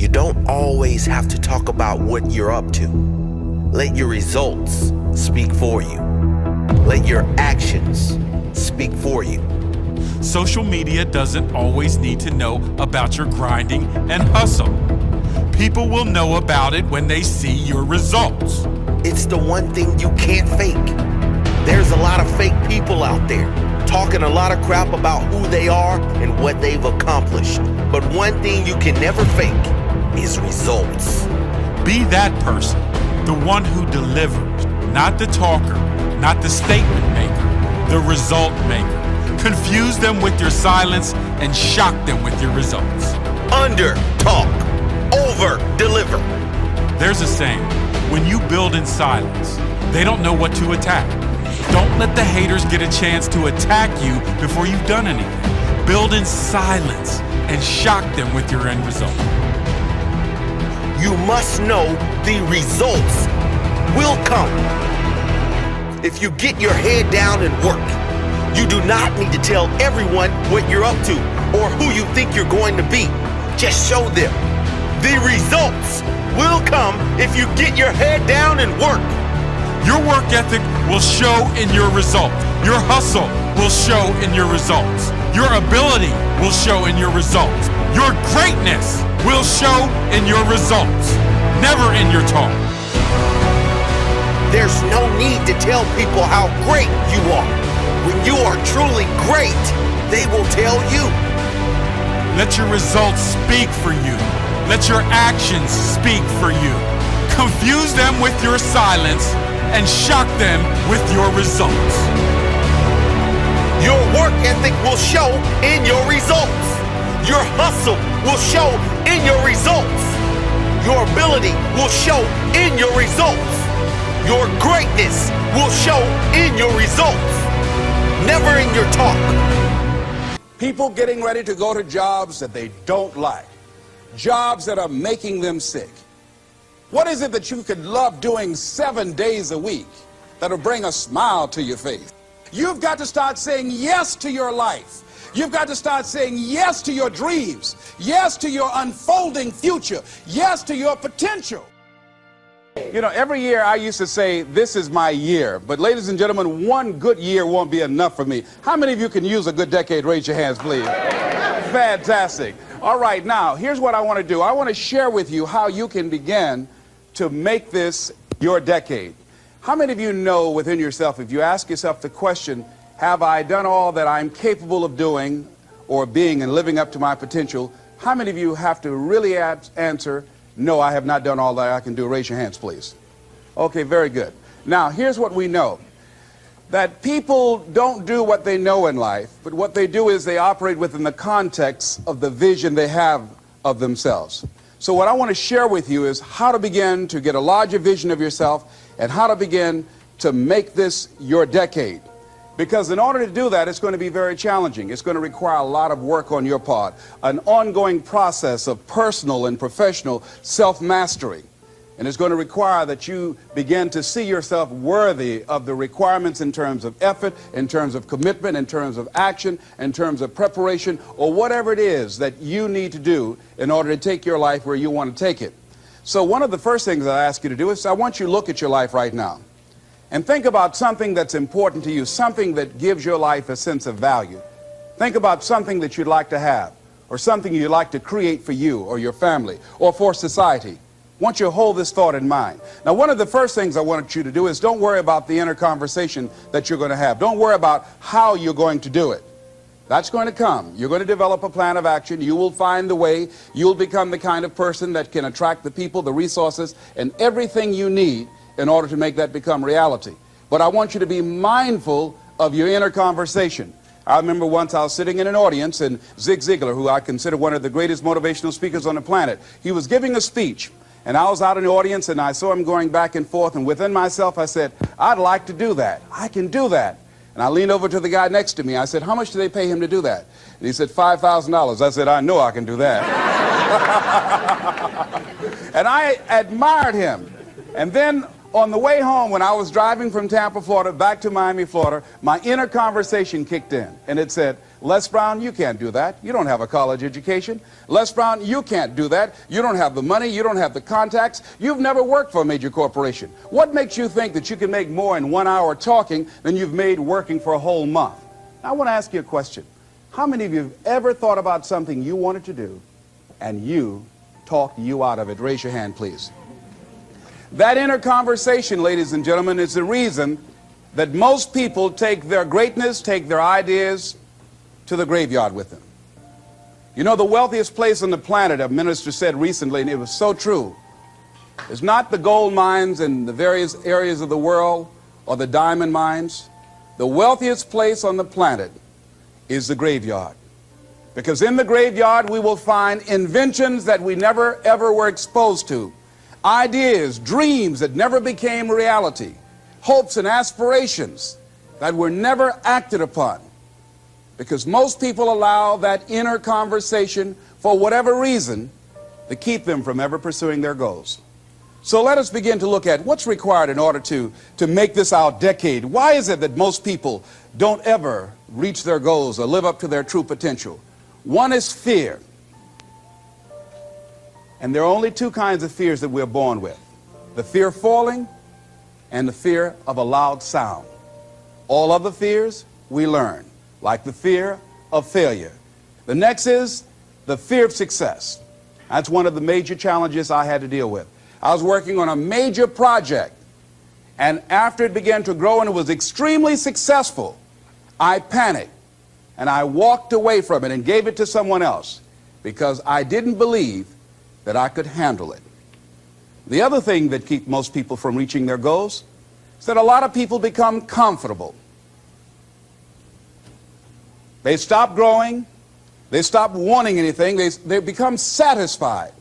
You don't always have to talk about what you're up to. Let your results speak for you. Let your actions speak for you. Social media doesn't always need to know about your grinding and hustle. People will know about it when they see your results. It's the one thing you can't fake. There's a lot of fake people out there talking a lot of crap about who they are and what they've accomplished. But one thing you can never fake is results. Be that person, the one who delivers, not the talker, not the statement maker, the result maker. Confuse them with your silence and shock them with your results. Under talk, over deliver. There's a saying, when you build in silence, they don't know what to attack. Don't let the haters get a chance to attack you before you've done anything. Build in silence and shock them with your end result. You must know the results will come. If you get your head down and work, you do not need to tell everyone what you're up to or who you think you're going to be. Just show them. The results will come if you get your head down and work. Your work ethic will show in your results. Your hustle will show in your results. Your ability will show in your results. Your greatness will show in your results, never in your talk. There's no need to tell people how great you are. When you are truly great, they will tell you. Let your results speak for you. Let your actions speak for you. Confuse them with your silence and shock them with your results. Your work ethic will show in your results. Your hustle will show in your results. Your ability will show in your results. Your greatness will show in your results, never in your talk. People getting ready to go to jobs that they don't like, jobs that are making them sick. What is it that you could love doing 7 days a week that'll bring a smile to your face? You've got to start saying yes to your life. You've got to start saying yes to your dreams, yes to your unfolding future, yes to your potential. You know, every year I used to say, this is my year. But ladies and gentlemen, one good year won't be enough for me. How many of you can use a good decade? Raise your hands, please. Fantastic. All right, now, here's what I want to do. I want to share with you how you can begin to make this your decade. How many of you know within yourself, if you ask yourself the question, have I done all that I'm capable of doing or being and living up to my potential? How many of you have to really answer, no, I have not done all that I can do? Raise your hands, please. Okay, very good. Now, here's what we know. That people don't do what they know in life, but what they do is they operate within the context of the vision they have of themselves. So what I want to share with you is how to begin to get a larger vision of yourself and how to begin to make this your decade. Because in order to do that, it's going to be very challenging. It's going to require a lot of work on your part, an ongoing process of personal and professional self-mastery. And it's going to require that you begin to see yourself worthy of the requirements in terms of effort, in terms of commitment, in terms of action, in terms of preparation, or whatever it is that you need to do in order to take your life where you want to take it. So one of the first things I ask you to do is I want you to look at your life right now and think about something that's important to you, something that gives your life a sense of value. Think about something that you'd like to have, or something you'd like to create for you or your family or for society. I want you to hold this thought in mind. Now, one of the first things I want you to do is don't worry about the inner conversation that you're going to have. Don't worry about how you're going to do it. That's going to come. You're going to develop a plan of action. You will find the way. You'll become the kind of person that can attract the people, the resources, and everything you need in order to make that become reality. But I want you to be mindful of your inner conversation. I remember once I was sitting in an audience, and Zig Ziglar, who I consider one of the greatest motivational speakers on the planet, he was giving a speech. And I was out in the audience, and I saw him going back and forth, and within myself I said, I'd like to do that. I can do that. And I leaned over to the guy next to me. I said, how much do they pay him to do that? And he said, $5,000. I said, I know I can do that. And I admired him. And then on the way home, when I was driving from Tampa, Florida, back to Miami, Florida, my inner conversation kicked in. And it said, Les Brown, you can't do that. You don't have a college education. Les Brown, you can't do that. You don't have the money. You don't have the contacts. You've never worked for a major corporation. What makes you think that you can make more in 1 hour talking than you've made working for a whole month? Now, I want to ask you a question. How many of you have ever thought about something you wanted to do and you talked you out of it? Raise your hand, please. That inner conversation, ladies and gentlemen, is the reason that most people take their greatness, take their ideas to the graveyard with them. You know, the wealthiest place on the planet, a minister said recently, and it was so true, is not the gold mines in the various areas of the world or the diamond mines. The wealthiest place on the planet is the graveyard. Because in the graveyard we will find inventions that we never ever were exposed to, ideas, dreams that never became reality, hopes and aspirations that were never acted upon. Because most people allow that inner conversation, for whatever reason, to keep them from ever pursuing their goals. So let us begin to look at what's required in order to make this our decade. Why is it that most people don't ever reach their goals or live up to their true potential? One is fear. And there are only two kinds of fears that we're born with: the fear of falling and the fear of a loud sound. All other fears we learn, like the fear of failure. The next is the fear of success. That's one of the major challenges I had to deal with. I was working on a major project, and after it began to grow and it was extremely successful, I panicked and I walked away from it and gave it to someone else because I didn't believe that I could handle it. The other thing that keeps most people from reaching their goals is that a lot of people become comfortable. They stop growing. They stop wanting anything. They become satisfied.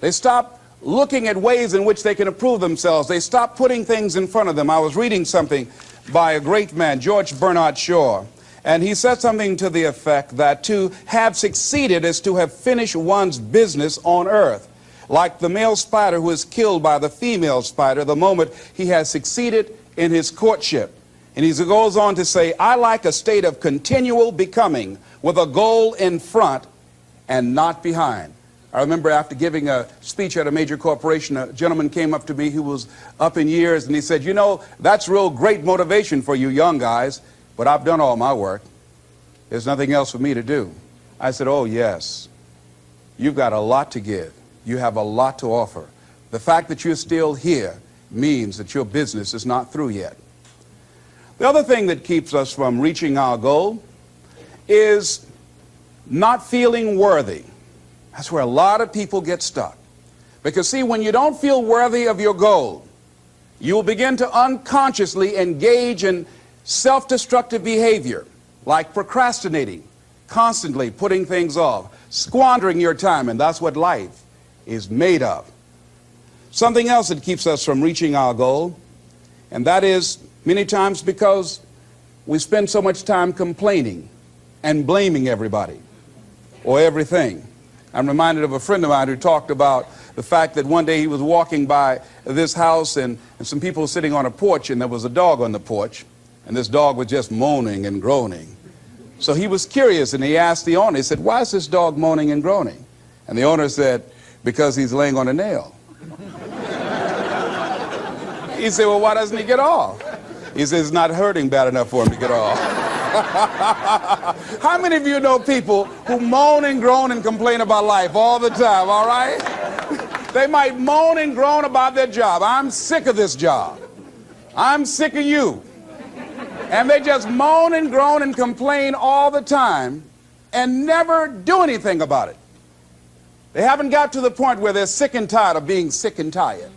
They stop looking at ways in which they can improve themselves. They stop putting things in front of them. I was reading something by a great man, George Bernard Shaw, and he said something to the effect that to have succeeded is to have finished one's business on earth, like the male spider who is killed by the female spider the moment he has succeeded in his courtship. And he goes on to say, I like a state of continual becoming with a goal in front and not behind. I remember after giving a speech at a major corporation, a gentleman came up to me who was up in years, and he said, you know, that's real great motivation for you young guys, but I've done all my work. There's nothing else for me to do. I said, oh yes, you've got a lot to give. You have a lot to offer. The fact that you're still here means that your business is not through yet. The other thing that keeps us from reaching our goal is not feeling worthy. That's where a lot of people get stuck. Because see, when you don't feel worthy of your goal, you will begin to unconsciously engage in self-destructive behavior, like procrastinating, constantly putting things off, squandering your time, and that's what life is made of. Something else that keeps us from reaching our goal, and that is many times because we spend so much time complaining and blaming everybody or everything. I'm reminded of a friend of mine who talked about the fact that one day he was walking by this house and some people were sitting on a porch, and there was a dog on the porch, and this dog was just moaning and groaning. So he was curious, and he asked the owner, he said, why is this dog moaning and groaning? And the owner said, because he's laying on a nail. He said, well, why doesn't he get off? He says, it's not hurting bad enough for him to get off. How many of you know people who moan and groan and complain about life all the time, all right? They might moan and groan about their job. I'm sick of this job. I'm sick of you. And they just moan and groan and complain all the time and never do anything about it. They haven't got to the point where they're sick and tired of being sick and tired.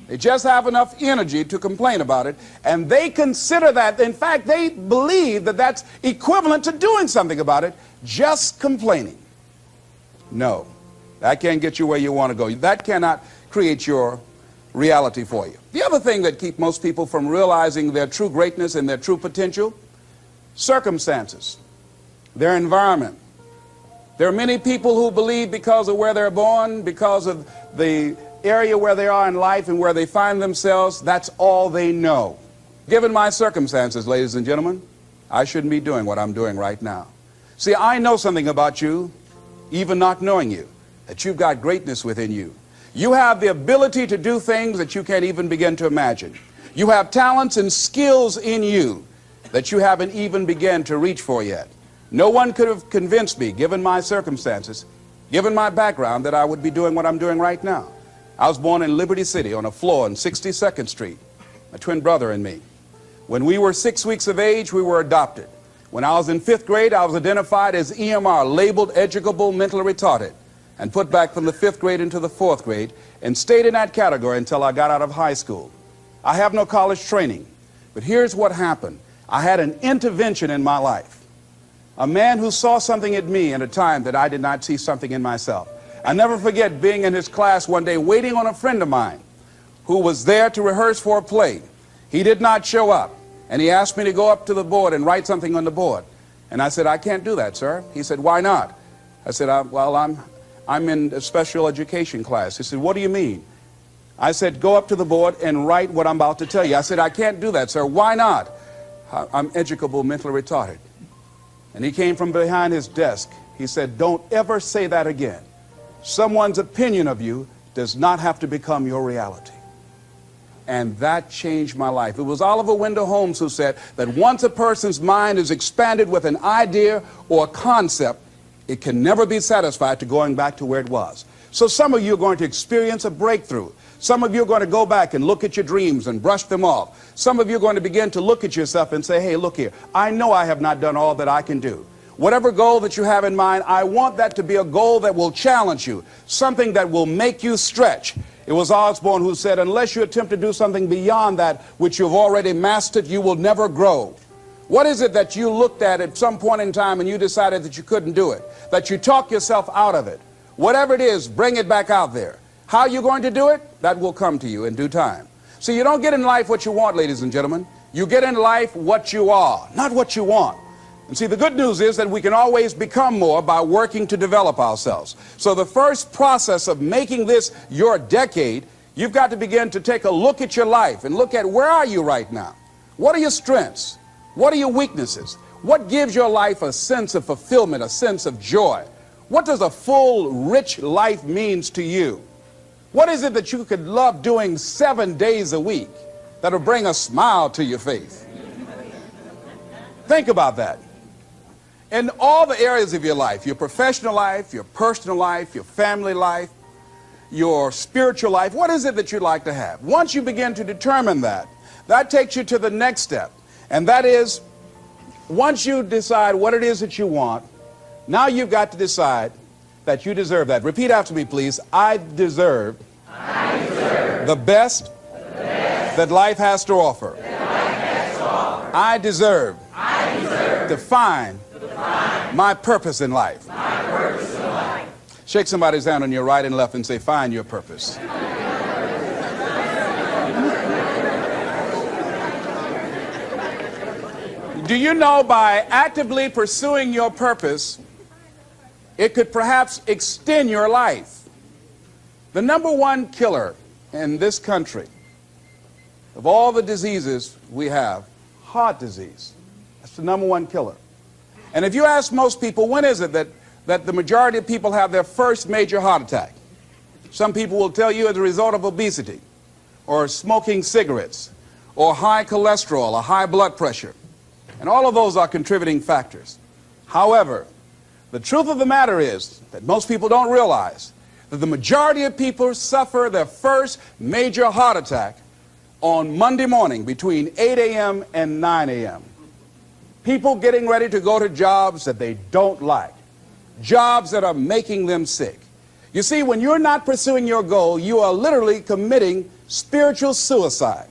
They just have enough energy to complain about it, and they consider that, in fact, they believe that that's equivalent to doing something about it, just complaining. No, that can't get you where you want to go. That cannot create your reality for you. The other thing that keeps most people from realizing their true greatness and their true potential, circumstances, their environment. There are many people who believe because of where they're born, because of the area where they are in life and where they find themselves, that's all they know. Given my circumstances, ladies and gentlemen, I shouldn't be doing what I'm doing right now. See, I know something about you, even not knowing you, that you've got greatness within you. You have the ability to do things that you can't even begin to imagine. You have talents and skills in you that you haven't even begun to reach for yet. No one could have convinced me, given my circumstances, given my background, that I would be doing what I'm doing right now. I was born in Liberty City on a floor on 62nd Street, my twin brother and me. When we were 6 weeks of age, we were adopted. When I was in 5th grade, I was identified as EMR, labeled educable mentally retarded, and put back from the 5th grade into the 4th grade, and stayed in that category until I got out of high school. I have no college training, but here's what happened. I had an intervention in my life. A man who saw something in me at a time that I did not see something in myself. I never forget being in his class one day waiting on a friend of mine who was there to rehearse for a play. He did not show up, and he asked me to go up to the board and write something on the board. And I said, I can't do that, sir. He said, why not? I said, well, I'm in a special education class. He said, what do you mean? I said, go up to the board and write what I'm about to tell you. I said, I can't do that, sir. Why not? I'm educable mentally retarded. And he came from behind his desk. He said, don't ever say that again. Someone's opinion of you does not have to become your reality. And that changed my life. It was Oliver Wendell Holmes who said that once a person's mind is expanded with an idea or a concept, it can never be satisfied to going back to where it was. So some of you are going to experience a breakthrough. Some of you are going to go back and look at your dreams and brush them off. Some of you are going to begin to look at yourself and say, hey, look here, I know I have not done all that I can do. Whatever goal that you have in mind, I want that to be a goal that will challenge you, something that will make you stretch. It was Osborne who said, unless you attempt to do something beyond that which you've already mastered, you will never grow. What is it that you looked at some point in time and you decided that you couldn't do it, that you talk yourself out of it? Whatever it is, bring it back out there. How are you going to do it? That will come to you in due time. So you don't get in life what you want, ladies and gentlemen. You get in life what you are, not what you want. And see, the good news is that we can always become more by working to develop ourselves. So the first process of making this your decade, you've got to begin to take a look at your life and look at where are you right now? What are your strengths? What are your weaknesses? What gives your life a sense of fulfillment, a sense of joy? What does a full, rich life means to you? What is it that you could love doing 7 days a week that'll bring a smile to your face? Think about that. In all the areas of your life, your professional life, your personal life, your family life, your spiritual life, what is it that you'd like to have? Once you begin to determine that, that takes you to the next step. And that is, once you decide what it is that you want, now you've got to decide that you deserve that. Repeat after me, please. I deserve the best that life has to offer. I deserve to find my purpose in life. Shake somebody's hand on your right and left and say, find your purpose. Do you know by actively pursuing your purpose, it could perhaps extend your life? The number one killer in this country of all the diseases we have, heart disease. That's the number one killer. And if you ask most people, when is it that the majority of people have their first major heart attack? Some people will tell you as a result of obesity, or smoking cigarettes, or high cholesterol, or high blood pressure. And all of those are contributing factors. However, the truth of the matter is that most people don't realize that the majority of people suffer their first major heart attack on Monday morning between 8 a.m. and 9 a.m. People getting ready to go to jobs that they don't like, jobs that are making them sick. You see, when you're not pursuing your goal, you are literally committing spiritual suicide.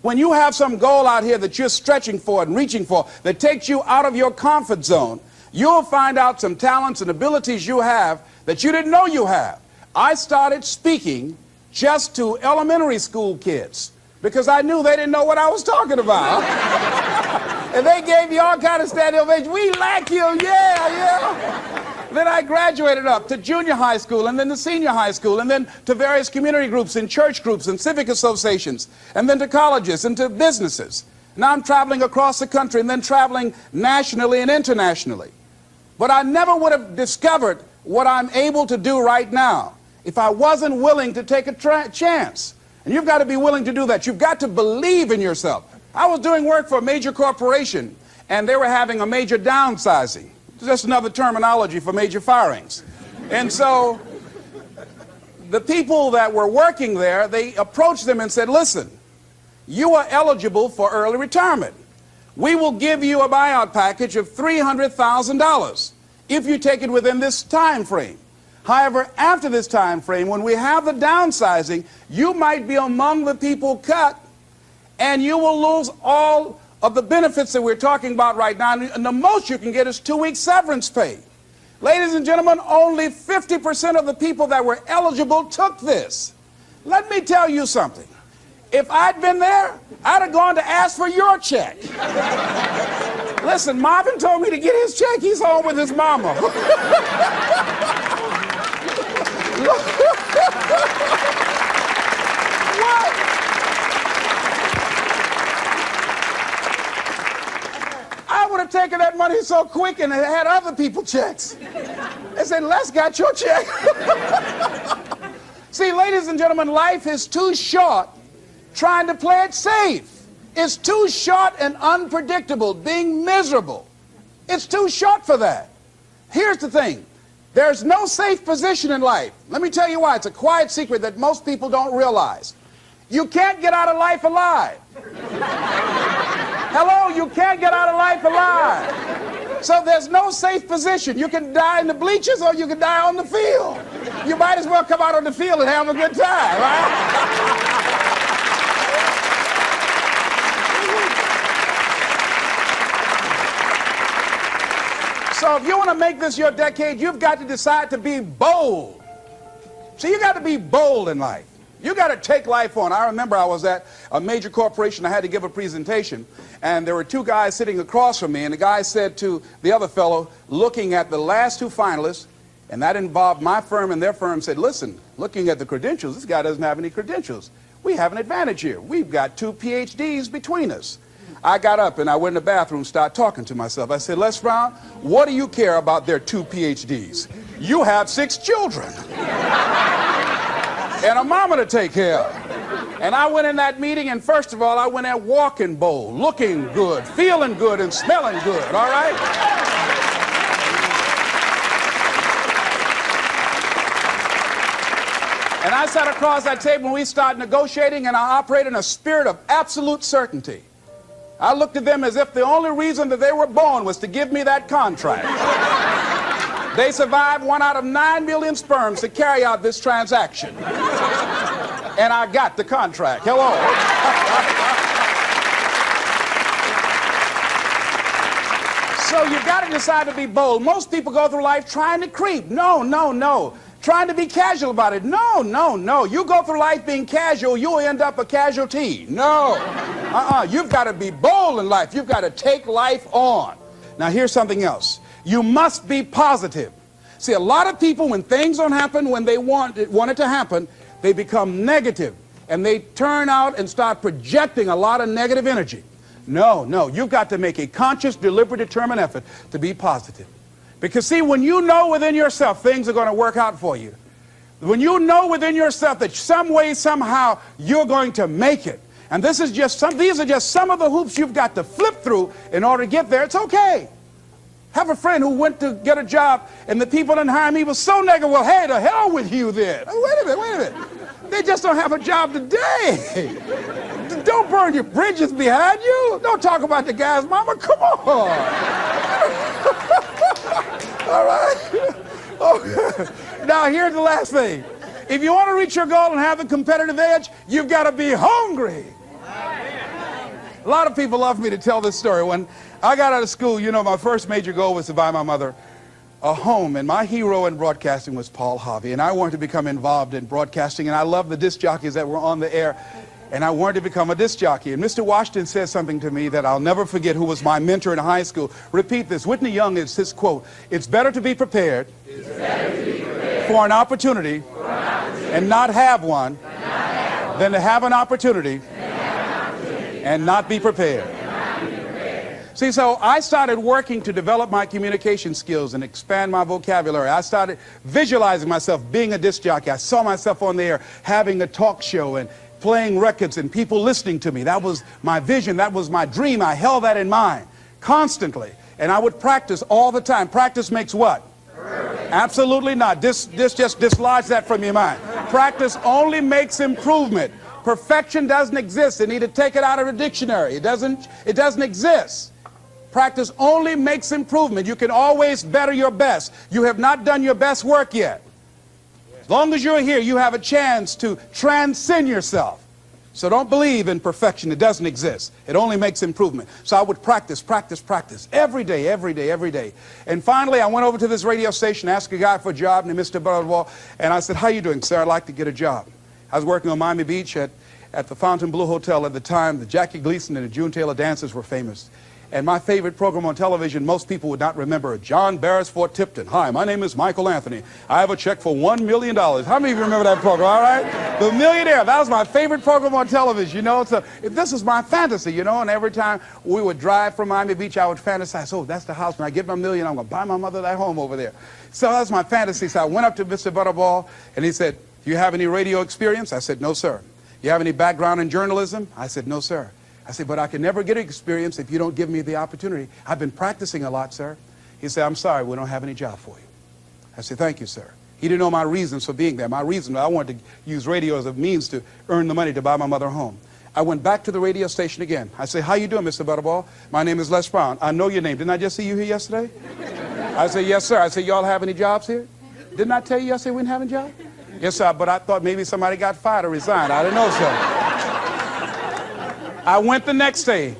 When you have some goal out here that you're stretching for and reaching for that takes you out of your comfort zone, you'll find out some talents and abilities you have that you didn't know you have. I started speaking just to elementary school kids because I knew they didn't know what I was talking about. And they gave me all kind of standing ovation. We like you, yeah. Then I graduated up to junior high school and then to senior high school and then to various community groups and church groups and civic associations and then to colleges and to businesses. Now I'm traveling across the country and then traveling nationally and internationally. But I never would have discovered what I'm able to do right now if I wasn't willing to take a chance. And you've got to be willing to do that. You've got to believe in yourself. I was doing work for a major corporation, and they were having a major downsizing. It's just another terminology for major firings. And so the people that were working there, they approached them and said, listen, you are eligible for early retirement. We will give you a buyout package of $300,000 if you take it within this time frame. However, after this time frame, when we have the downsizing, you might be among the people cut, and you will lose all of the benefits that we're talking about right now. And the most you can get is 2 weeks severance pay. Ladies and gentlemen, only 50% of the people that were eligible took this. Let me tell you something. If I'd been there, I'd have gone to ask for your check. Listen, Marvin told me to get his check. He's home with his mama. What? I would have taken that money so quick and had other people checks. They said, Les got your check. See, ladies and gentlemen, life is too short trying to play it safe. It's too short and unpredictable, being miserable. It's too short for that. Here's the thing. There's no safe position in life. Let me tell you why. It's a quiet secret that most people don't realize. You can't get out of life alive. Hello, you can't get out of life alive. So there's no safe position. You can die in the bleachers or you can die on the field. You might as well come out on the field and have a good time, right? So if you want to make this your decade, you've got to decide to be bold. See, you got to be bold in life. You got to take life on. I remember I was at a major corporation. I had to give a presentation, and there were two guys sitting across from me, and the guy said to the other fellow, looking at the last two finalists, and that involved my firm and their firm, said, listen, looking at the credentials, this guy doesn't have any credentials. We have an advantage here. We've got 2 PhDs between us. I got up and I went in the bathroom and started talking to myself. I said, Les Brown, what do you care about their 2 PhDs? You have 6 children and a mama to take care of. And I went in that meeting, and first of all, I went there walking bold, looking good, feeling good, and smelling good, all right? And I sat across that table and we started negotiating, and I operated in a spirit of absolute certainty. I looked at them as if the only reason that they were born was to give me that contract. They survived 1 out of 9 million sperms to carry out this transaction. And I got the contract. Hello. So you've got to decide to be bold. Most people go through life trying to creep. No, no, no. Trying to be casual about it. No, no, no. You go through life being casual, you'll end up a casualty. No. You've got to be bold in life. You've got to take life on. Now here's something else. You must be positive. See, a lot of people, when things don't happen when they want it to happen, they become negative, and they turn out and start projecting a lot of negative energy. No, no. You've got to make a conscious, deliberate, determined effort to be positive. Because see, when you know within yourself things are going to work out for you, when you know within yourself that some way, somehow, you're going to make it, and these are just some of the hoops you've got to flip through in order to get there, it's okay. Have a friend who went to get a job, and the people didn't hire him. He was so negative. Well, hey, to hell with you then. Oh, wait a minute. They just don't have a job today. Don't burn your bridges behind you. Don't talk about the guy's mama. Come on. All right? Okay. Now, here's the last thing. If you want to reach your goal and have a competitive edge, you've got to be hungry. A lot of people love me to tell this story. When I got out of school, you know, my first major goal was to buy my mother a home, and my hero in broadcasting was Paul Harvey, and I wanted to become involved in broadcasting, and I loved the disc jockeys that were on the air, and I wanted to become a disc jockey. And Mr. Washington said something to me that I'll never forget, who was my mentor in high school. Repeat this. Whitney Young is his quote. It's better to be prepared, for an opportunity, and not have one, than to have an opportunity and not be prepared. See, so I started working to develop my communication skills and expand my vocabulary. I started visualizing myself being a disc jockey. I saw myself on the air having a talk show and playing records and people listening to me. That was my vision. That was my dream. I held that in mind constantly. And I would practice all the time. Practice makes what? Absolutely not. This just dislodge that from your mind. Practice only makes improvement. Perfection doesn't exist. They need to take it out of the dictionary. It doesn't exist. Practice only makes improvement. You can always better your best. You have not done your best work yet. As long as you're here, you have a chance to transcend yourself. So don't believe in perfection. It doesn't exist. It only makes improvement. So I would practice every day, every day, every day. And finally, I went over to this radio station, asked a guy for a job named Mr. Butterwall, and I said, how you doing, sir? I'd like to get a job. I was working on Miami Beach at the Fontainebleau Hotel at the time. The Jackie Gleason and the June Taylor dances were famous. And my favorite program on television, most people would not remember, John Beresford Tipton. Hi, my name is Michael Anthony. I have a check for $1 million. How many of you remember that program, all right? The Millionaire, that was my favorite program on television, you know. So this is my fantasy, you know, and every time we would drive from Miami Beach, I would fantasize, oh, that's the house. When I get my million, I'm going to buy my mother that home over there. So that's my fantasy. So I went up to Mr. Butterball, and he said, do you have any radio experience? I said, no, sir. You have any background in journalism? I said, no, sir. I said, but I can never get experience if you don't give me the opportunity. I've been practicing a lot, sir. He said, I'm sorry, we don't have any job for you. I said, thank you, sir. He didn't know my reasons for being there. My reason, I wanted to use radio as a means to earn the money to buy my mother a home. I went back to the radio station again. I said, how you doing, Mr. Butterball? My name is Les Brown. I know your name. Didn't I just see you here yesterday? I said, yes, sir. I said, y'all have any jobs here? Didn't I tell you yesterday we didn't have any jobs? Yes, sir, but I thought maybe somebody got fired or resigned. I didn't know, sir. I went the next day.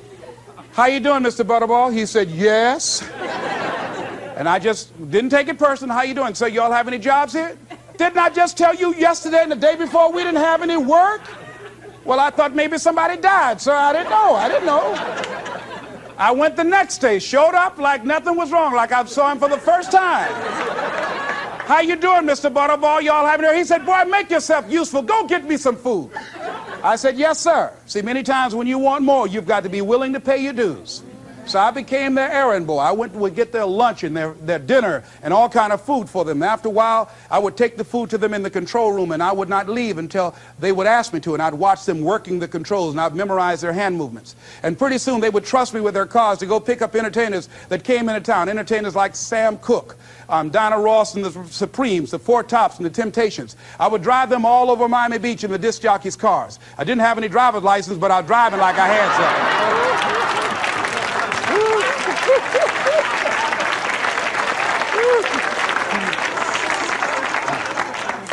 How you doing, Mr. Butterball? He said, yes. And I just didn't take it personal. How you doing? So y'all have any jobs here? Didn't I just tell you yesterday and the day before we didn't have any work? Well, I thought maybe somebody died, sir. I didn't know. I went the next day, showed up like nothing was wrong, like I saw him for the first time. How you doing, Mr. Butterball? Y'all having here? He said, boy, make yourself useful. Go get me some food. I said, yes, sir. See, many times when you want more, you've got to be willing to pay your dues. So I became their errand boy. I would get their lunch and their dinner and all kind of food for them. After a while, I would take the food to them in the control room, and I would not leave until they would ask me to, and I'd watch them working the controls, and I'd memorize their hand movements. And pretty soon, they would trust me with their cars to go pick up entertainers that came into town, entertainers like Sam Cooke, Dinah Ross and the Supremes, the Four Tops and the Temptations. I would drive them all over Miami Beach in the disc jockeys' cars. I didn't have any driver's license, but I was driving like I had some.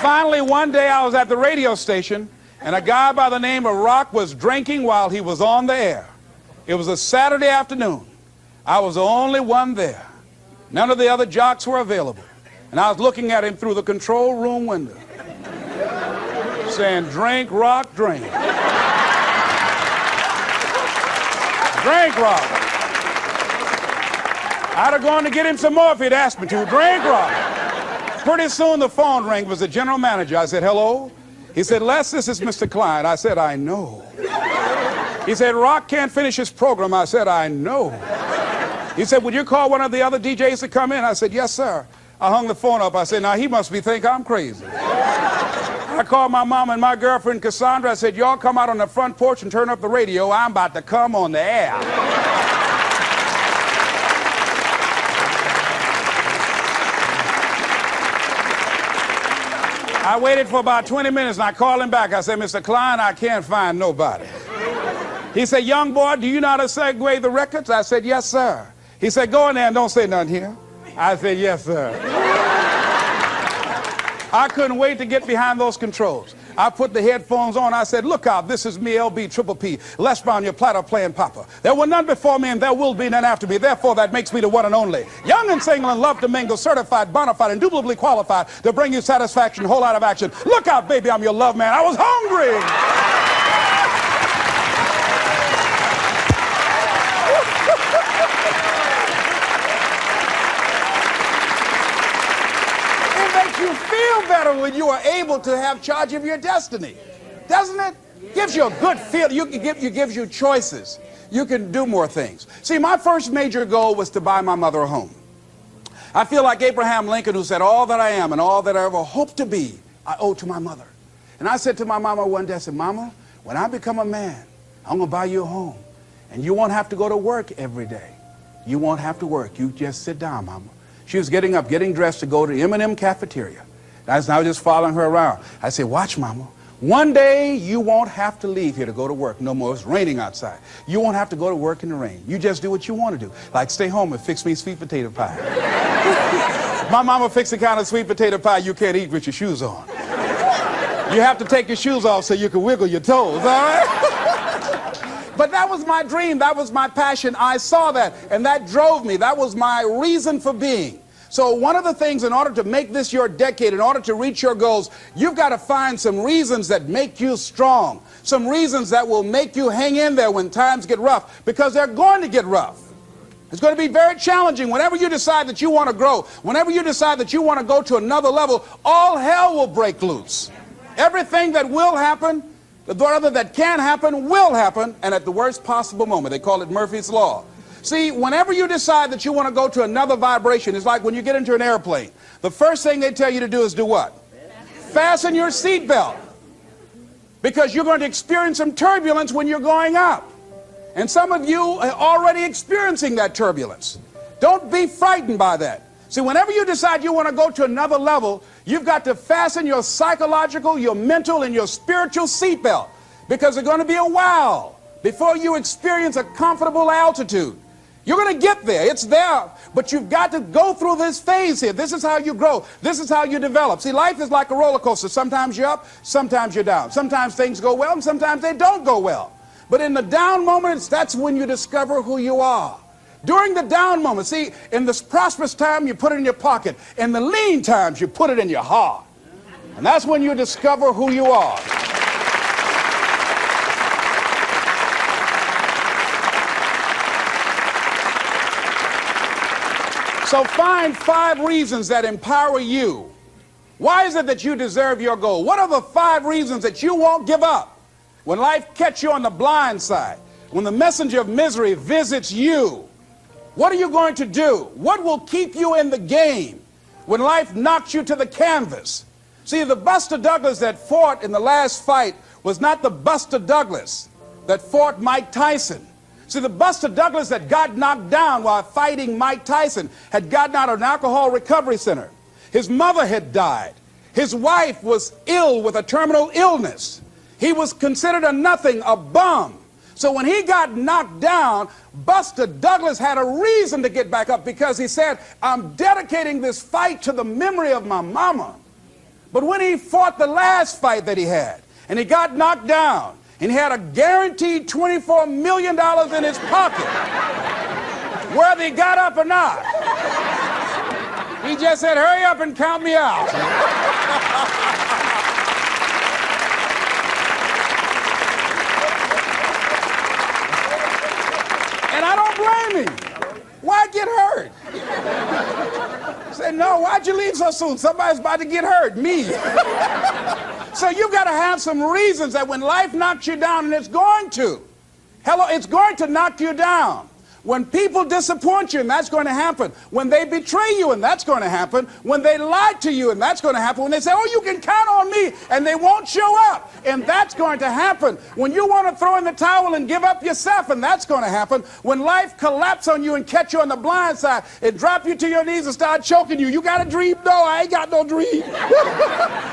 Finally, one day I was at the radio station, and a guy by the name of Rock was drinking while he was on the air. It was a Saturday afternoon. I was the only one there. None of the other jocks were available. And I was looking at him through the control room window, saying, drink, Rock, drink. Drink, Rock. I'd have gone to get him some more if he'd asked me to. Drink, Rock. Pretty soon the phone rang. It was the general manager. I said, hello? He said, Les, this is Mr. Klein. I said, I know. He said, Rock can't finish his program. I said, I know. He said, would you call one of the other DJs to come in? I said, yes, sir. I hung the phone up. I said, now he must think I'm crazy. I called my mom and my girlfriend, Cassandra. I said, y'all come out on the front porch and turn up the radio. I'm about to come on the air. I waited for about 20 minutes and I called him back. I said, Mr. Klein, I can't find nobody. He said, young boy, do you know how to segue the records? I said, yes, sir. He said, go in there and don't say nothing here. I said, yes, sir. I couldn't wait to get behind those controls. I put the headphones on. I said, look out, this is me, LB Triple P, Les Brown, your platter playing papa. There were none before me and there will be none after me. Therefore, that makes me the one and only. Young and single and love to mingle, certified, bona fide, indubitably qualified to bring you satisfaction, whole lot of action. Look out, baby, I'm your love man. I was hungry. It makes you feel better when you are able to have charge of your destiny, doesn't it? Gives you a good feel. Gives you choices. You can do more things. See, my first major goal was to buy my mother a home. I feel like Abraham Lincoln, who said, all that I am and all that I ever hope to be, I owe to my mother. And I said to my mama one day, I said, Mama, when I become a man, I'm going to buy you a home. And you won't have to go to work every day. You won't have to work. You just sit down, Mama. She was getting up, getting dressed to go to the M&M cafeteria. I was just following her around. I said, watch, Mama. One day you won't have to leave here to go to work no more. It's raining outside. You won't have to go to work in the rain. You just do what you want to do. Like stay home and fix me sweet potato pie. My mama fixed the kind of sweet potato pie you can't eat with your shoes on. You have to take your shoes off so you can wiggle your toes, all right? But that was my dream. That was my passion. I saw that, and that drove me. That was my reason for being. So one of the things, in order to make this your decade, in order to reach your goals, you've got to find some reasons that make you strong, some reasons that will make you hang in there when times get rough, because they're going to get rough. It's going to be very challenging. Whenever you decide that you want to grow, whenever you decide that you want to go to another level, all hell will break loose. Everything that will happen, whatever that can happen, will happen, and at the worst possible moment. They call it Murphy's Law. See, whenever you decide that you want to go to another vibration, it's like when you get into an airplane. The first thing they tell you to do is do what? Fasten your seatbelt. Because you're going to experience some turbulence when you're going up. And some of you are already experiencing that turbulence. Don't be frightened by that. See, whenever you decide you want to go to another level, you've got to fasten your psychological, your mental, and your spiritual seatbelt. Because it's going to be a while before you experience a comfortable altitude. You're going to get there. It's there. But you've got to go through this phase here. This is how you grow. This is how you develop. See, life is like a roller coaster. Sometimes you're up, sometimes you're down. Sometimes things go well, and sometimes they don't go well. But in the down moments, that's when you discover who you are. During the down moments, see, in this prosperous time, you put it in your pocket. In the lean times, you put it in your heart. And that's when you discover who you are. So find 5 reasons that empower you. Why is it that you deserve your goal? What are the 5 reasons that you won't give up? When life catches you on the blind side, when the messenger of misery visits you, what are you going to do? What will keep you in the game when life knocks you to the canvas? See, the Buster Douglas that fought in the last fight was not the Buster Douglas that fought Mike Tyson. See, the Buster Douglas that got knocked down while fighting Mike Tyson had gotten out of an alcohol recovery center. His mother had died. His wife was ill with a terminal illness. He was considered a nothing, a bum. So when he got knocked down, Buster Douglas had a reason to get back up, because he said, I'm dedicating this fight to the memory of my mama. But when he fought the last fight that he had, and he got knocked down, and he had a guaranteed $24 million in his pocket, whether he got up or not, he just said, hurry up and count me out. And I don't blame him. Why get hurt? He said, no, why'd you leave so soon? Somebody's about to get hurt, me. So you've got to have some reasons that when life knocks you down, and it's going to. Hello, it's going to knock you down. When people disappoint you, and that's going to happen. When they betray you, and that's going to happen. When they lie to you, and that's going to happen. When they say, oh, you can count on me, and they won't show up, and that's going to happen. When you want to throw in the towel and give up yourself, and that's going to happen. When life collapses on you and catch you on the blind side, and drop you to your knees and start choking you. You got a dream? No, I ain't got no dream.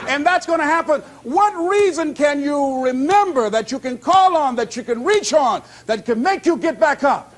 And that's going to happen. What reason can you remember that you can call on, that you can reach on, that can make you get back up?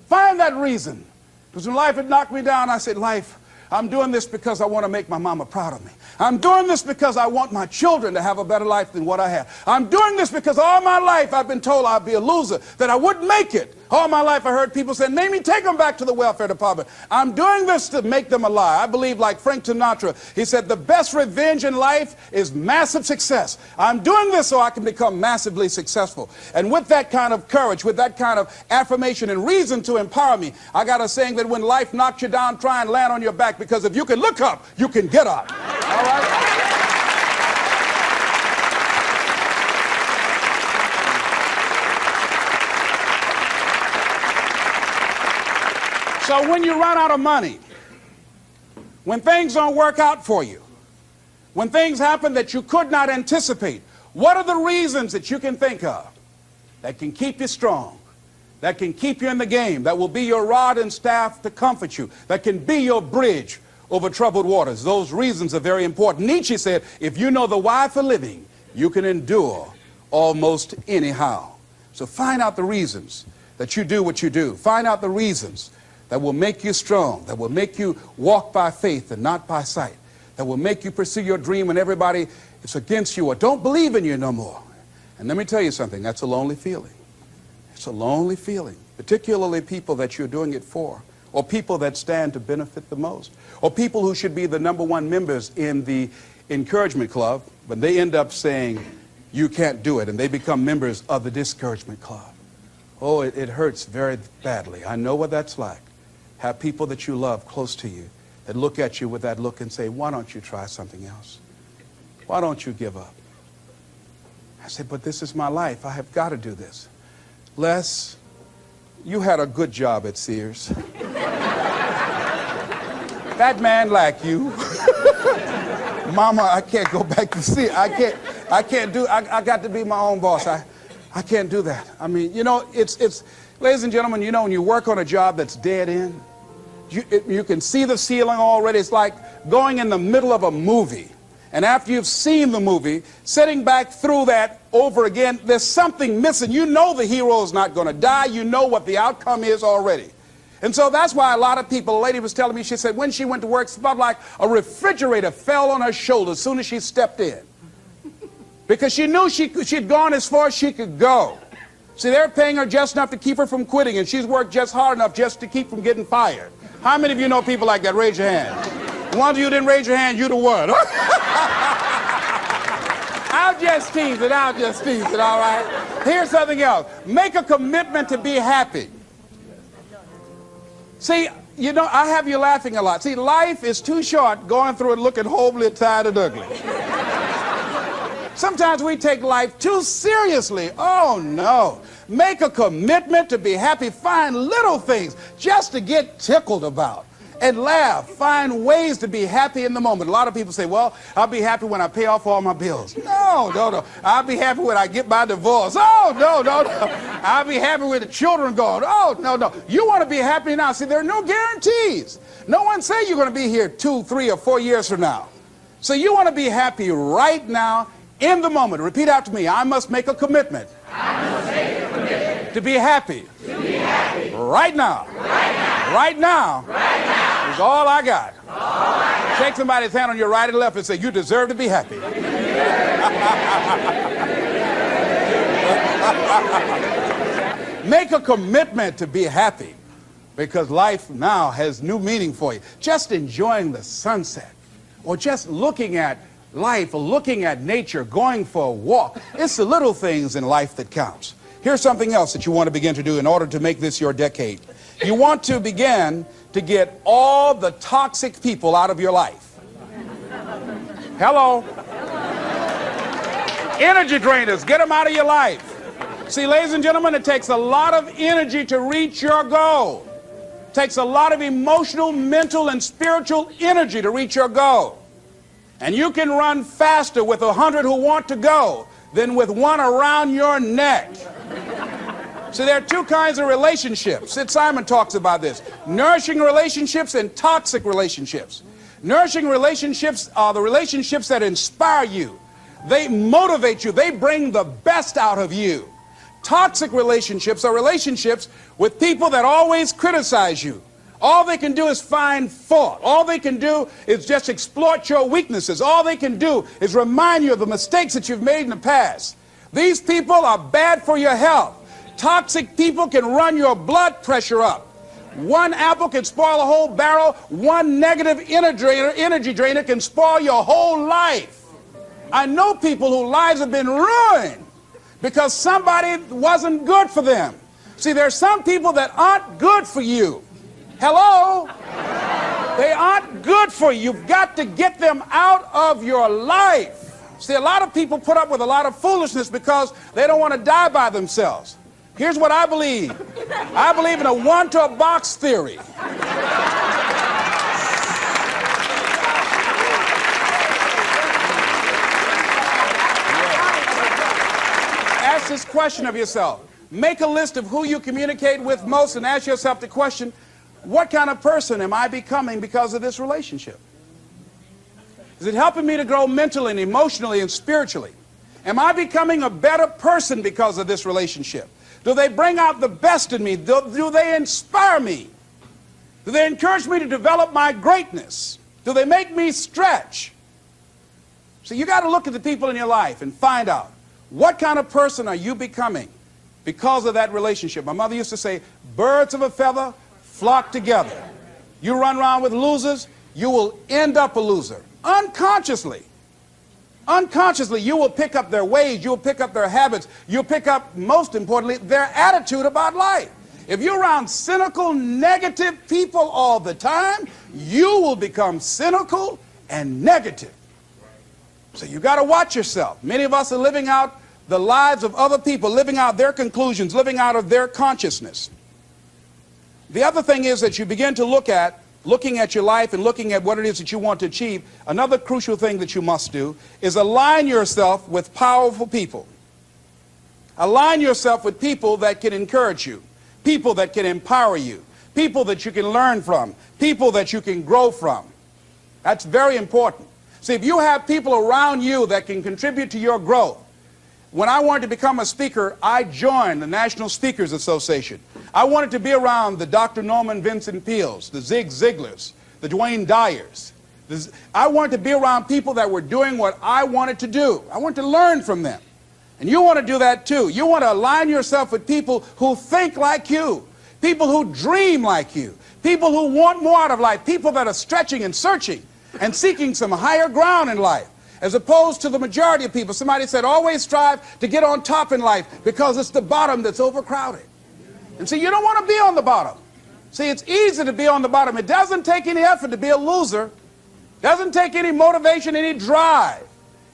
Find that reason. Because when life had knocked me down, I said, life, I'm doing this because I want to make my mama proud of me. I'm doing this because I want my children to have a better life than what I have. I'm doing this because all my life I've been told I'd be a loser, that I wouldn't make it. All my life I heard people say, maybe take them back to the welfare department. I'm doing this to make them a lie. I believe, like Frank Sinatra, he said, the best revenge in life is massive success. I'm doing this so I can become massively successful. And with that kind of courage, with that kind of affirmation and reason to empower me, I got a saying that when life knocks you down, try and land on your back, because if you can look up, you can get up. All right? So when you run out of money, when things don't work out for you, when things happen that you could not anticipate, what are the reasons that you can think of that can keep you strong, that can keep you in the game, that will be your rod and staff to comfort you, that can be your bridge over troubled waters? Those reasons are very important. Nietzsche said, if you know the why for living, you can endure almost anyhow. So find out the reasons that you do what you do. Find out the reasons that will make you strong, that will make you walk by faith and not by sight, that will make you pursue your dream when everybody is against you or don't believe in you no more. And let me tell you something, that's a lonely feeling. It's a lonely feeling, particularly people that you're doing it for, or people that stand to benefit the most, or people who should be the #1 members in the encouragement club, but they end up saying, you can't do it, and they become members of the discouragement club. Oh, it hurts very badly. I know what that's like. Have people that you love close to you that look at you with that look and say, why don't you try something else? Why don't you give up? I said, but this is my life. I have got to do this. Les, you had a good job at Sears. That man like you. Mama, I can't go back to Sears. I got to be my own boss. I can't do that. I mean, you know, it's ladies and gentlemen, you know, when you work on a job that's dead end, you can see the ceiling already. It's like going in the middle of a movie. And after you've seen the movie, sitting back through that over again, there's something missing. You know the hero is not going to die. You know what the outcome is already. And so that's why a lot of people, a lady was telling me, she said when she went to work, it's about like a refrigerator fell on her shoulder as soon as she stepped in. Because she knew she'd gone as far as she could go. See, they're paying her just enough to keep her from quitting, and she's worked just hard enough just to keep from getting fired. How many of you know people like that? Raise your hand. The ones of you didn't raise your hand, you the one. I'll just tease it, all right? Here's something else. Make a commitment to be happy. See, you know, I have you laughing a lot. See, life is too short going through it looking homely, tired, and ugly. Sometimes we take life too seriously. Oh, no. Make a commitment to be happy. Find little things just to get tickled about and laugh. Find ways to be happy in the moment. A lot of people say, well, I'll be happy when I pay off all my bills. No. I'll be happy when I get my divorce. Oh, no. I'll be happy with the children gone. Oh, no. You want to be happy now. See, there are no guarantees. No one say you're going to be here 2, 3, or 4 years from now. So you want to be happy right now, in the moment. Repeat after me. I must make a commitment. To be happy. Right now. Right now. Is all I got. Shake somebody's hand on your right and left and say, you deserve to be happy. Make a commitment to be happy, because life now has new meaning for you. Just enjoying the sunset, or just looking at life, or looking at nature, going for a walk. It's the little things in life that counts. Here's something else that you want to begin to do in order to make this your decade. You want to begin to get all the toxic people out of your life. Hello? Energy drainers, get them out of your life. See, ladies and gentlemen, it takes a lot of energy to reach your goal. It takes a lot of emotional, mental, and spiritual energy to reach your goal. And you can run faster with 100 who want to go than with one around your neck. So there are two kinds of relationships. Sid Simon talks about this. Nourishing relationships and toxic relationships. Nourishing relationships are the relationships that inspire you. They motivate you. They bring the best out of you. Toxic relationships are relationships with people that always criticize you. All they can do is find fault. All they can do is just exploit your weaknesses. All they can do is remind you of the mistakes that you've made in the past. These people are bad for your health. Toxic people can run your blood pressure up. One apple can spoil a whole barrel. One negative energy drainer can spoil your whole life. I know people whose lives have been ruined because somebody wasn't good for them. See, there are some people that aren't good for you. Hello? They aren't good for you. You've got to get them out of your life. See, a lot of people put up with a lot of foolishness because they don't want to die by themselves. Here's what I believe. I believe in a one-to-a-box theory. Ask this question of yourself. Make a list of who you communicate with most and ask yourself the question, what kind of person am I becoming because of this relationship? Is it helping me to grow mentally and emotionally and spiritually? Am I becoming a better person because of this relationship? Do they bring out the best in me? Do they inspire me? Do they encourage me to develop my greatness? Do they make me stretch? So you got to look at the people in your life and find out, what kind of person are you becoming because of that relationship? My mother used to say, birds of a feather flock together. You run around with losers, you will end up a loser. Unconsciously. Unconsciously, you will pick up their ways, you'll pick up their habits, you'll pick up, most importantly, their attitude about life. If you're around cynical, negative people all the time, you will become cynical and negative. So you got to watch yourself. Many of us are living out the lives of other people, living out their conclusions, living out of their consciousness. The other thing is that you begin to looking at your life and looking at what it is that you want to achieve. Another crucial thing that you must do is align yourself with powerful people. Align yourself with people that can encourage you, people that can empower you, people that you can learn from, people that you can grow from. That's very important. See, if you have people around you that can contribute to your growth. When I wanted to become a speaker, I joined the National Speakers Association. I wanted to be around the Dr. Norman Vincent Peales, the Zig Ziglars, the Dwayne Dyers. I wanted to be around people that were doing what I wanted to do. I wanted to learn from them. And you want to do that too. You want to align yourself with people who think like you, people who dream like you, people who want more out of life, people that are stretching and searching and seeking some higher ground in life. As opposed to the majority of people. Somebody said, always strive to get on top in life because it's the bottom that's overcrowded. And see, you don't want to be on the bottom. See, it's easy to be on the bottom. It doesn't take any effort to be a loser. It doesn't take any motivation, any drive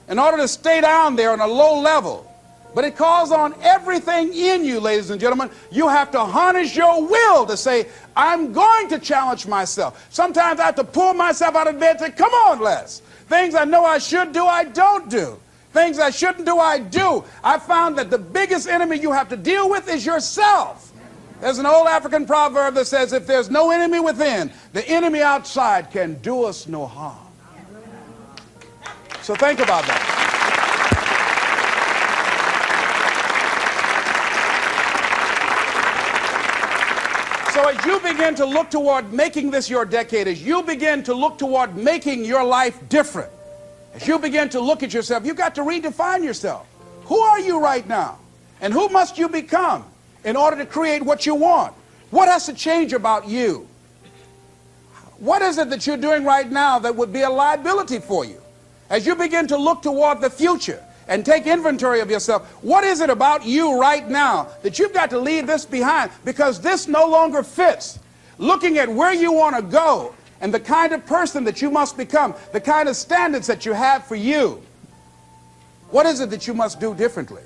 in order to stay down there on a low level. But it calls on everything in you, ladies and gentlemen. You have to harness your will to say, I'm going to challenge myself. Sometimes I have to pull myself out of bed and say, come on, Les. Things I know I should do, I don't do. Things I shouldn't do, I do. I found that the biggest enemy you have to deal with is yourself. There's an old African proverb that says, if there's no enemy within, the enemy outside can do us no harm. So think about that. So as you begin to look toward making this your decade, as you begin to look toward making your life different, as you begin to look at yourself, you've got to redefine yourself. Who are you right now? And who must you become in order to create what you want? What has to change about you? What is it that you're doing right now that would be a liability for you? As you begin to look toward the future and take inventory of yourself, what is it about you right now that you've got to leave this behind because this no longer fits? Looking at where you want to go and the kind of person that you must become, the kind of standards that you have for you. What is it that you must do differently?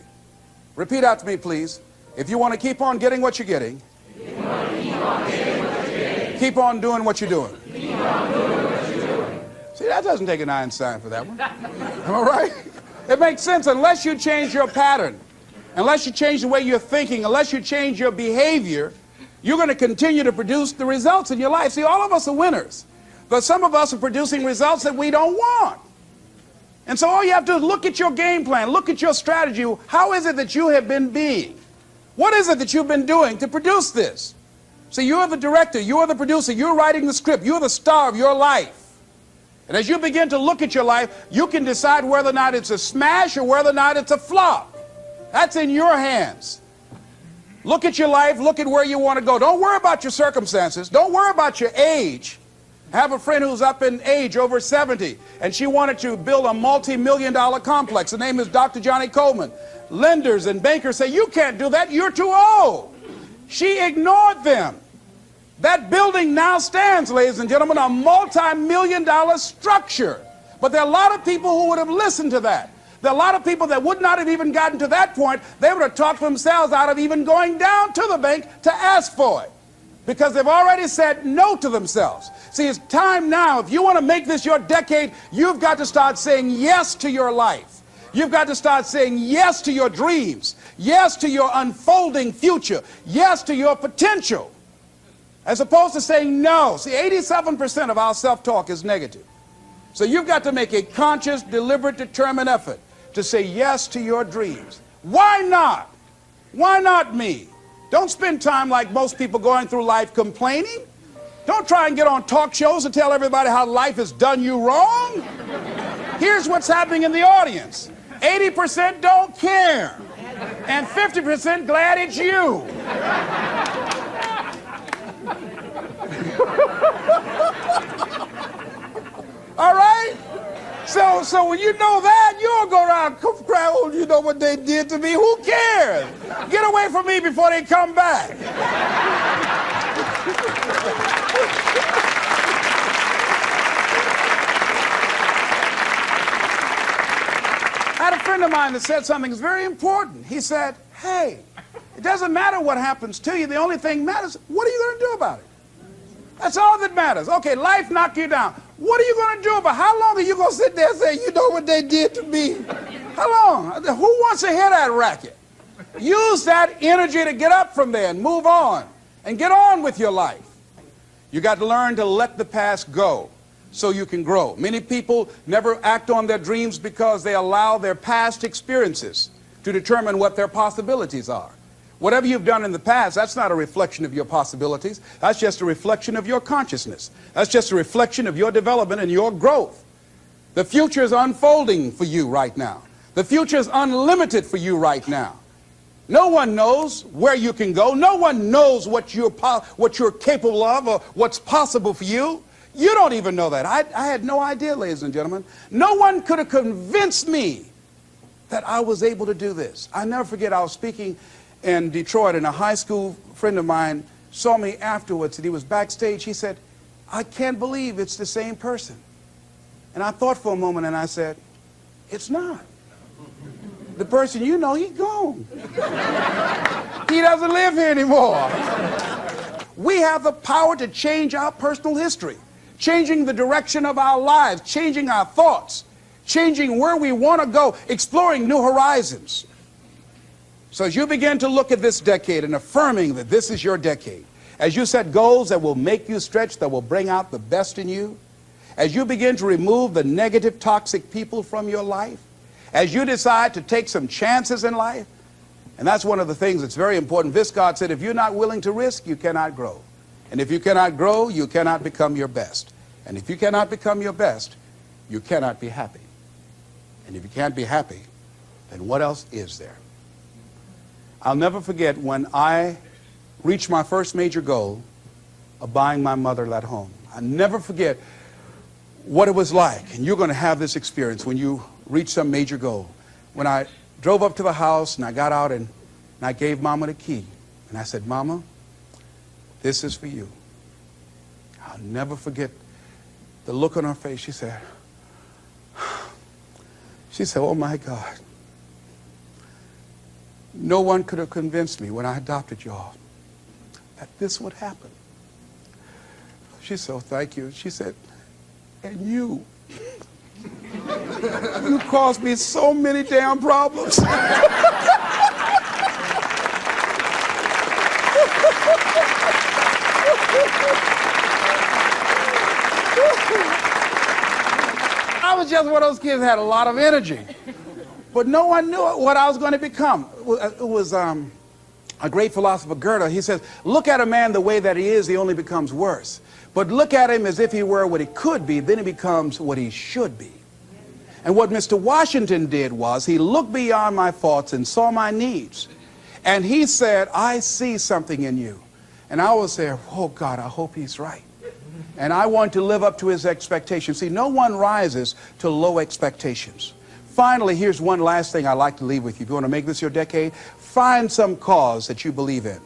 Repeat out to me, please. If you want to keep on getting what you're getting, keep on doing what you're doing. See, that doesn't take an Einstein for that one. Am I right? It makes sense. Unless you change your pattern, unless you change the way you're thinking, unless you change your behavior, you're going to continue to produce the results in your life. See, all of us are winners, but some of us are producing results that we don't want. And so all you have to do is look at your game plan, look at your strategy. How is it that you have been being? What is it that you've been doing to produce this? See, you're the director, you're the producer, you're writing the script, you're the star of your life. And as you begin to look at your life, you can decide whether or not it's a smash or whether or not it's a flop. That's in your hands. Look at your life, look at where you want to go. Don't worry about your circumstances. Don't worry about your age. I have a friend who's up in age, over 70, and she wanted to build a multi-million-dollar complex. The name is Dr. Johnny Coleman. Lenders and bankers say, you can't do that, you're too old. She ignored them. That building now stands, ladies and gentlemen, a multi-million-dollar structure. But there are a lot of people who would have listened to that. There are a lot of people that would not have even gotten to that point. They would have talked themselves out of even going down to the bank to ask for it. because they've already said no to themselves. See, it's time now. If you want to make this your decade, you've got to start saying yes to your life. You've got to start saying yes to your dreams, yes to your unfolding future, yes to your potential, as opposed to saying no. See, 87% of our self-talk is negative. So you've got to make a conscious, deliberate, determined effort to say yes to your dreams. Why not? Why not me? Don't spend time like most people going through life complaining. Don't try and get on talk shows and tell everybody how life has done you wrong. Here's what's happening in the audience. 80% don't care, and 50% glad it's you. All right? So when you know that, you'll go around cry, oh, you know what they did to me? Who cares? Get away from me before they come back. I had a friend of mine that said something that's very important. He said, hey, it doesn't matter what happens to you. The only thing matters, what are you going to do about it? That's all that matters. Okay, life knocked you down. What are you going to do about it? How long are you going to sit there and say, you know what they did to me? How long? Who wants to hear that racket? Use that energy to get up from there and move on and get on with your life. You got to learn to let the past go so you can grow. Many people never act on their dreams because they allow their past experiences to determine what their possibilities are. Whatever you've done in the past, that's not a reflection of your possibilities. That's just a reflection of your consciousness. That's just a reflection of your development and your growth. The future is unfolding for you right now. The future is unlimited for you right now. No one knows where you can go. No one knows what you're capable of or what's possible for you. You don't even know that. I had no idea, ladies and gentlemen. No one could have convinced me that I was able to do this. I never forget, I was speaking in Detroit, and a high school friend of mine saw me afterwards, and he was backstage. He said, I can't believe it's the same person. And I thought for a moment, and I said, it's not. The person you know, he's gone. He doesn't live here anymore. We have the power to change our personal history, changing the direction of our lives, changing our thoughts, changing where we want to go, exploring new horizons. So as you begin to look at this decade and affirming that this is your decade, as you set goals that will make you stretch, that will bring out the best in you, as you begin to remove the negative, toxic people from your life, as you decide to take some chances in life, and that's one of the things that's very important. Viscott said, if you're not willing to risk, you cannot grow. And if you cannot grow, you cannot become your best. And if you cannot become your best, you cannot be happy. And if you can't be happy, then what else is there? I'll never forget when I reached my first major goal of buying my mother that home. I'll never forget what it was like, and you're going to have this experience when you reach some major goal. When I drove up to the house and I got out and I gave Mama the key, and I said, Mama, this is for you. I'll never forget the look on her face. She said, oh my God. No one could have convinced me when I adopted y'all that this would happen. She said, oh, thank you. She said, and you caused me so many damn problems. I was just one of those kids that had a lot of energy. But no one knew what I was going to become. It was a great philosopher, Goethe. He says, look at a man the way that he is, he only becomes worse. But look at him as if he were what he could be, then he becomes what he should be. And what Mr. Washington did was he looked beyond my faults and saw my needs. And he said, I see something in you. And I was there, oh God, I hope he's right. And I want to live up to his expectations. See, no one rises to low expectations. Finally, here's one last thing I'd like to leave with you. If you want to make this your decade, find some cause that you believe in.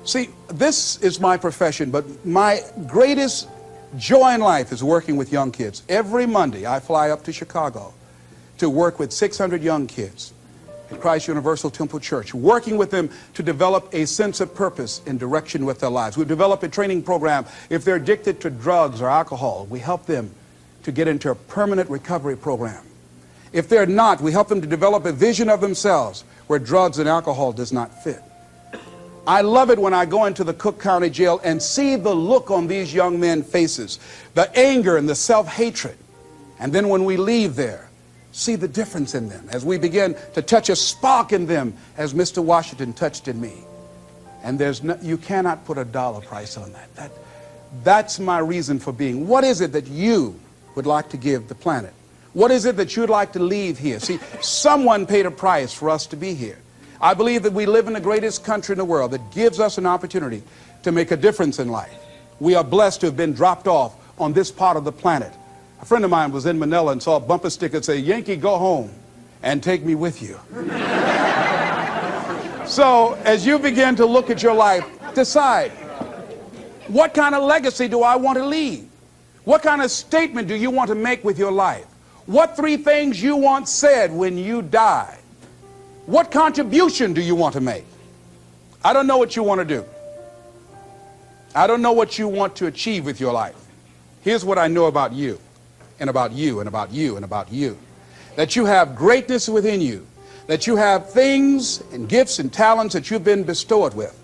See, this is my profession, but my greatest joy in life is working with young kids. Every Monday, I fly up to Chicago to work with 600 young kids. at Christ Universal Temple Church, working with them to develop a sense of purpose and direction with their lives. We've developed a training program. If they're addicted to drugs or alcohol, we help them to get into a permanent recovery program. If they're not, we help them to develop a vision of themselves where drugs and alcohol does not fit. I love it when I go into the Cook County Jail and see the look on these young men's faces, the anger and the self-hatred. And then when we leave there, see the difference in them as we begin to touch a spark in them as Mr. Washington touched in me. And you cannot put a dollar price on that. That's my reason for being. What is it that you would like to give the planet? What is it that you'd like to leave here? See, someone paid a price for us to be here. I believe that we live in the greatest country in the world that gives us an opportunity to make a difference in life. We are blessed to have been dropped off on this part of the planet. A friend of mine was in Manila and saw a bumper sticker that said, "Yankee, go home and take me with you." So as you begin to look at your life, decide, what kind of legacy do I want to leave? What kind of statement do you want to make with your life? What 3 things you want said when you die? What contribution do you want to make? I don't know what you want to do. I don't know what you want to achieve with your life. Here's what I know about you, and about you, and about you, and about you. That you have greatness within you. That you have things and gifts and talents that you've been bestowed with.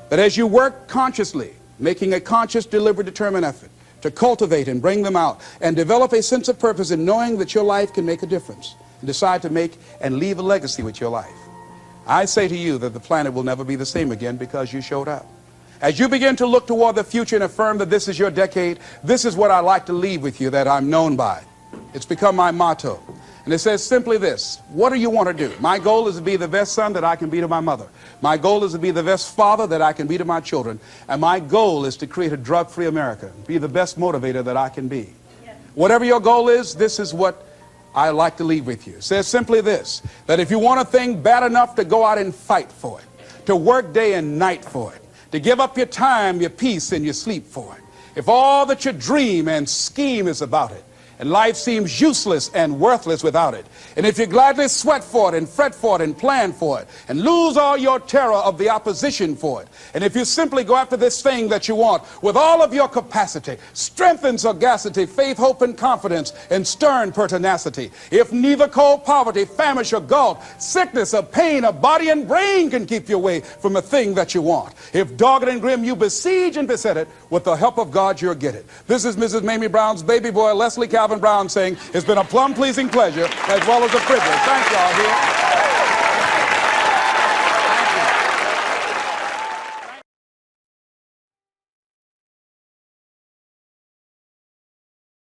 That as you work consciously, making a conscious, deliberate, determined effort to cultivate and bring them out and develop a sense of purpose in knowing that your life can make a difference, and decide to make and leave a legacy with your life. I say to you that the planet will never be the same again because you showed up. As you begin to look toward the future and affirm that this is your decade, this is what I like to leave with you that I'm known by. It's become my motto. And it says simply this: what do you want to do? My goal is to be the best son that I can be to my mother. My goal is to be the best father that I can be to my children. And my goal is to create a drug-free America, be the best motivator that I can be. Yes. Whatever your goal is, this is what I like to leave with you. It says simply this, that if you want a thing bad enough to go out and fight for it, to work day and night for it, to give up your time, your peace, and your sleep for it, if all that you dream and scheme is about it, and life seems useless and worthless without it, and if you gladly sweat for it and fret for it and plan for it and lose all your terror of the opposition for it, and if you simply go after this thing that you want with all of your capacity, strength and sagacity, faith, hope, and confidence, and stern pertinacity, if neither cold poverty, famish, or gulf, sickness, or pain of body and brain can keep you away from a thing that you want, if dogged and grim you besiege and beset it, with the help of God you'll get it. This is Mrs. Mamie Brown's baby boy, Leslie Calvin Brown, saying it's been a plum-pleasing pleasure as well as a privilege. Thank y'all here.